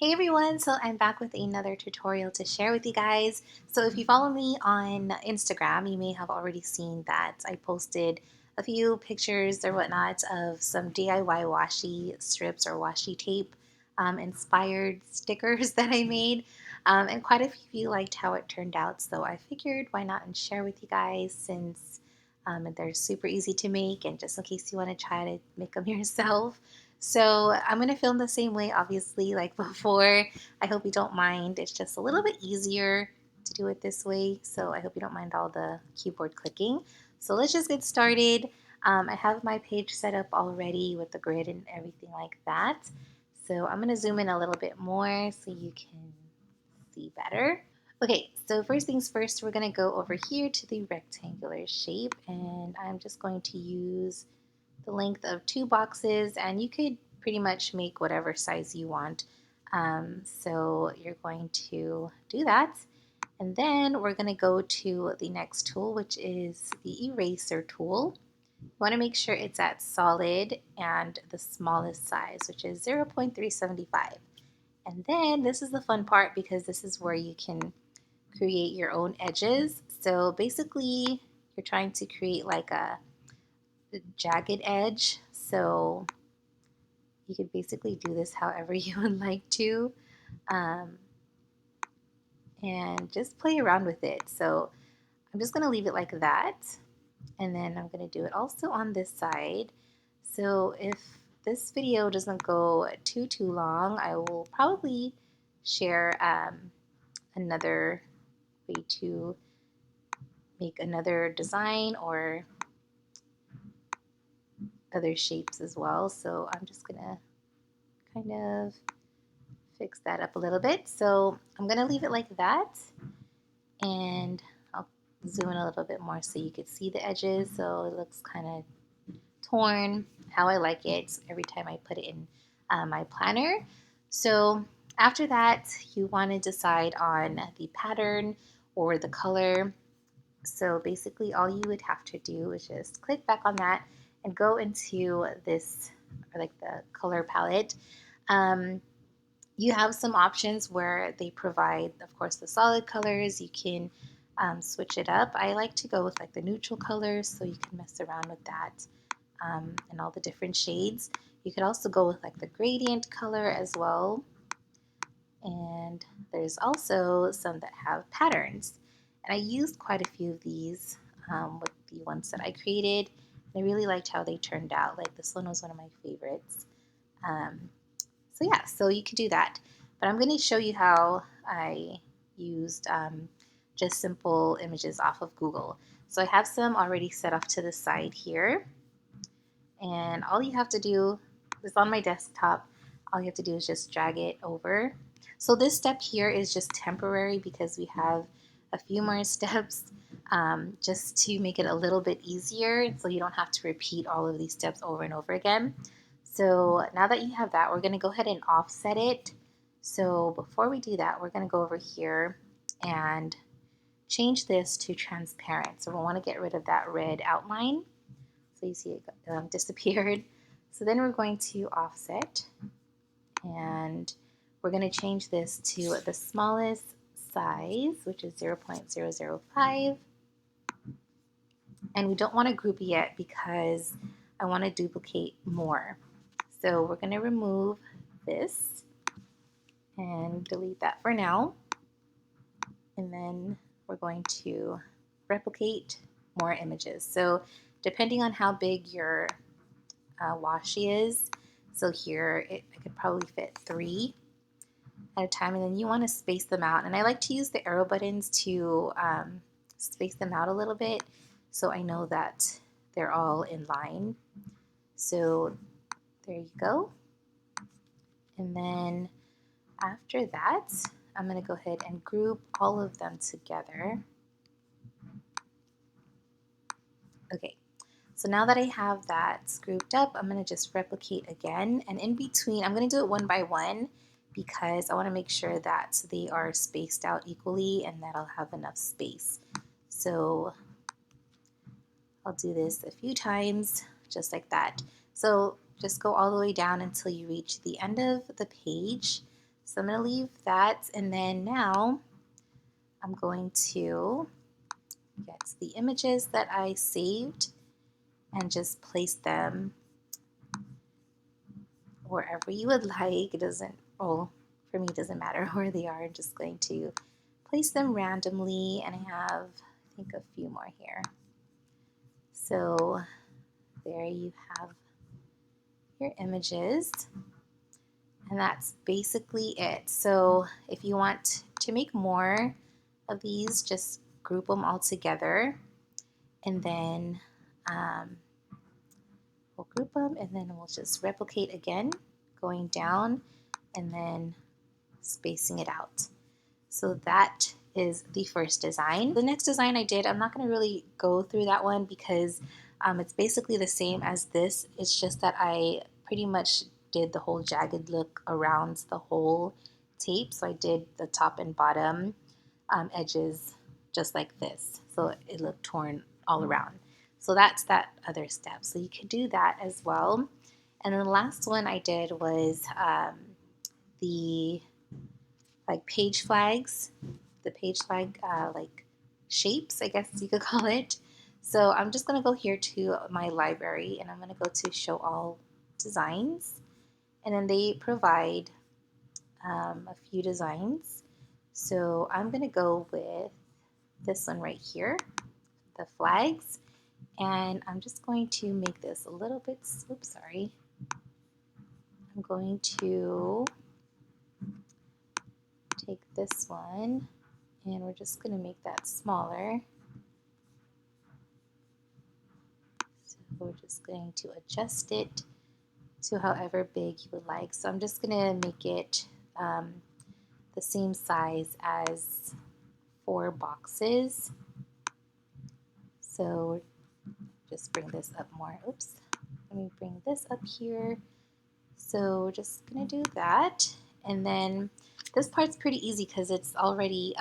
Hey everyone, so I'm back with another tutorial to share with you guys. So if you follow me on Instagram, you may have already seen that I posted a few pictures or whatnot of some DIY washi strips or washi tape inspired stickers that I made. And quite a few of you liked how it turned out, so I figured why not and share with you guys since they're super easy to make and just in case you want to try to make them yourself. So I'm going to film the same way, obviously, like before. I hope you don't mind. It's just a little bit easier to do it this way. So I hope you don't mind all the keyboard clicking. So let's just get started. I have my page set up already with the grid and everything like that. So I'm going to zoom in a little bit more so you can see better. Okay, so first things first, we're going to go over here to the rectangular shape, and I'm just going to use the length of 2 boxes, and you could pretty much make whatever size you want. So you're going to do that, and then we're going to go to the next tool, which is the eraser tool. You want to make sure it's at solid and the smallest size, which is 0.375. And then this is the fun part because this is where you can create your own edges. So basically, you're trying to create like a jagged edge. So you could basically do this however you would like to, um, and just play around with it. So I'm just going to leave it like that, and then I'm going to do it also on this side. So if this video doesn't go too long, I will probably share another way to make another design or other shapes as well. So I'm just gonna kind of fix that up a little bit. So I'm gonna leave it like that, and I'll zoom in a little bit more so you could see the edges. So it looks kind of torn, how I like it every time I put it in my planner. So after that, you want to decide on the pattern or the color. So basically all you would have to do is just click back on that and go into this, or like the color palette. Um, you have some options where they provide, of course, the solid colors. You can switch it up. I like to go with like the neutral colors, so you can mess around with that and all the different shades. You could also go with like the gradient color as well. And there's also some that have patterns. And I used quite a few of these with the ones that I created. I really liked how they turned out. Like this one was one of my favorites. Um, so yeah, so you could do that. But I'm going to show you how I used just simple images off of Google. So I have some already set off to the side here. And all you have to do is on my desktop, all you have to do is just drag it over. So this step here is just temporary because we have a few more steps just to make it a little bit easier so you don't have to repeat all of these steps over and over again. So now that you have that, we're going to go ahead and offset it. So before we do that, we're going to go over here and change this to transparent. So we'll want to get rid of that red outline. So you see it disappeared. So then we're going to offset, and we're going to change this to the smallest size, which is 0.005. And we don't want to group it yet because I want to duplicate more. So we're going to remove this and delete that for now. And then we're going to replicate more images. So depending on how big your washi is, so here I could probably fit 3 at a time, and then you want to space them out. And I like to use the arrow buttons to space them out a little bit so I know that they're all in line. So there you go. And then after that, I'm going to go ahead and group all of them together. Okay, so now that I have that grouped up, I'm going to just replicate again. And in between, I'm going to do it one by one because I want to make sure that they are spaced out equally and that I'll have enough space. So I'll do this a few times, just like that. So just go all the way down until you reach the end of the page. So I'm going to leave that, and then now I'm going to get the images that I saved and just place them wherever you would like. It doesn't, well, for me it doesn't matter where they are. I'm just going to place them randomly, and I have, I think, a few more here. So there you have your images, and that's basically it. So if you want to make more of these, just group them all together, and then we'll group them, and then we'll just replicate again, going down and then spacing it out. So that is the first design. The next design I did, I'm not going to really go through that one because it's basically the same as this. It's just that I pretty much did the whole jagged look around the whole tape. So I did the top and bottom edges just like this. So it looked torn all around. So that's that other step. So you can do that as well. And then the last one I did was the like page flags, the page flag like shapes, I guess you could call it. So I'm just going to go here to my library, and I'm going to go to show all designs, and then they provide a few designs. So I'm going to go with this one right here, the flags, and I'm just going to make this a little bit, oops, sorry. I'm going to take this one, and we're just going to make that smaller. So we're just going to adjust it to however big you would like. So I'm just going to make it the same size as 4 boxes. So just bring this up more. Oops. Let me bring this up here. So we're just going to do that. And then this part's pretty easy because it's already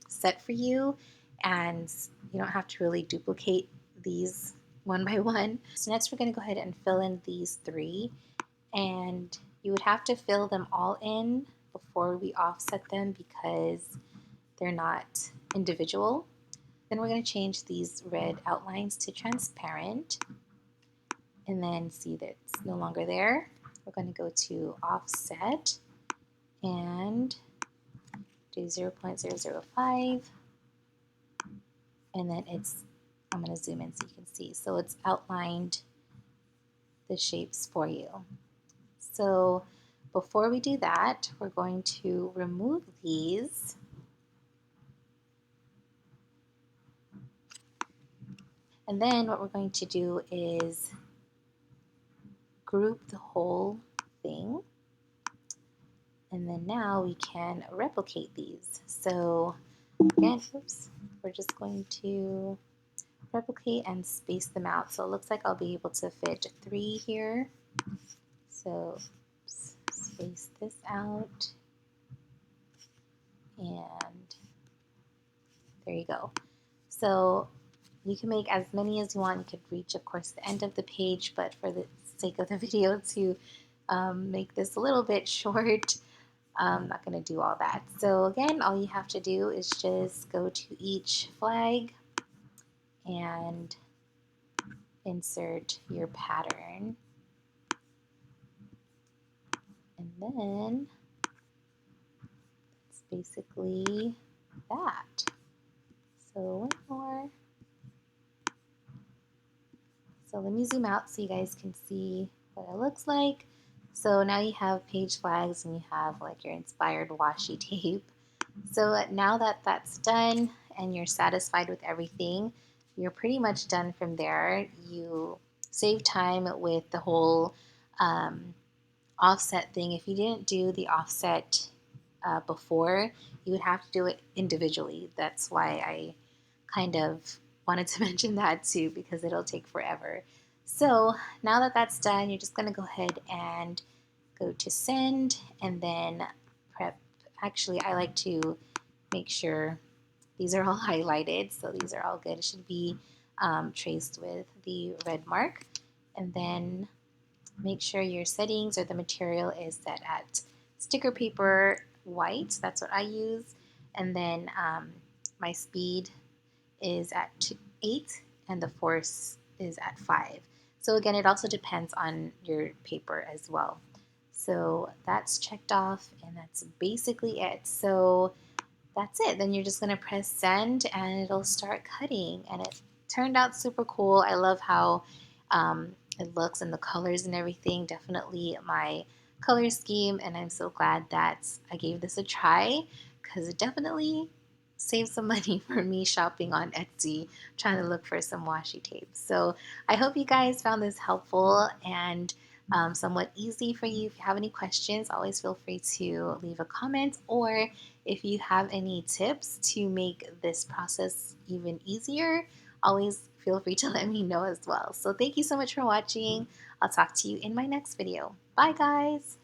set for you, and you don't have to really duplicate these one by one. So next we're going to go ahead and fill in these 3, and you would have to fill them all in before we offset them because they're not individual. Then we're going to change these red outlines to transparent, and then see that it's no longer there. We're going to go to offset and do 0.005, and then I'm going to zoom in so you can see. So it's outlined the shapes for you. So before we do that, we're going to remove these. And then what we're going to do is group the whole thing. And then now we can replicate these. So again, oops, we're just going to replicate and space them out. So it looks like I'll be able to fit 3 here. So space this out, and there you go. So you can make as many as you want. You could reach, of course, the end of the page, but for the sake of the video to make this a little bit short, I'm not going to do all that. So again, all you have to do is just go to each flag and insert your pattern. And then it's basically that. So one more. So let me zoom out so you guys can see what it looks like. So now you have page flags and you have like your inspired washi tape. So now that that's done and you're satisfied with everything, you're pretty much done from there. You save time with the whole offset thing. If you didn't do the offset before, you would have to do it individually. That's why I kind of wanted to mention that too, because it'll take forever. So now that that's done, you're just going to go ahead and go to send, and then prep. Actually, I like to make sure these are all highlighted, so these are all good. It should be traced with the red mark, and then make sure your settings or the material is set at sticker paper white. That's what I use. And then my speed is at 8 and the force is at 5. So again, it also depends on your paper as well. So that's checked off and that's basically it. So that's it. Then you're just going to press send and it'll start cutting. And it turned out super cool. I love how it looks and the colors and everything. Definitely my color scheme. And I'm so glad that I gave this a try because it definitely saved some money for me shopping on Etsy, trying to look for some washi tape. So I hope you guys found this helpful and somewhat easy for you. If you have any questions, always feel free to leave a comment, or if you have any tips to make this process even easier, always feel free to let me know as well. So thank you so much for watching. I'll talk to you in my next video. Bye guys!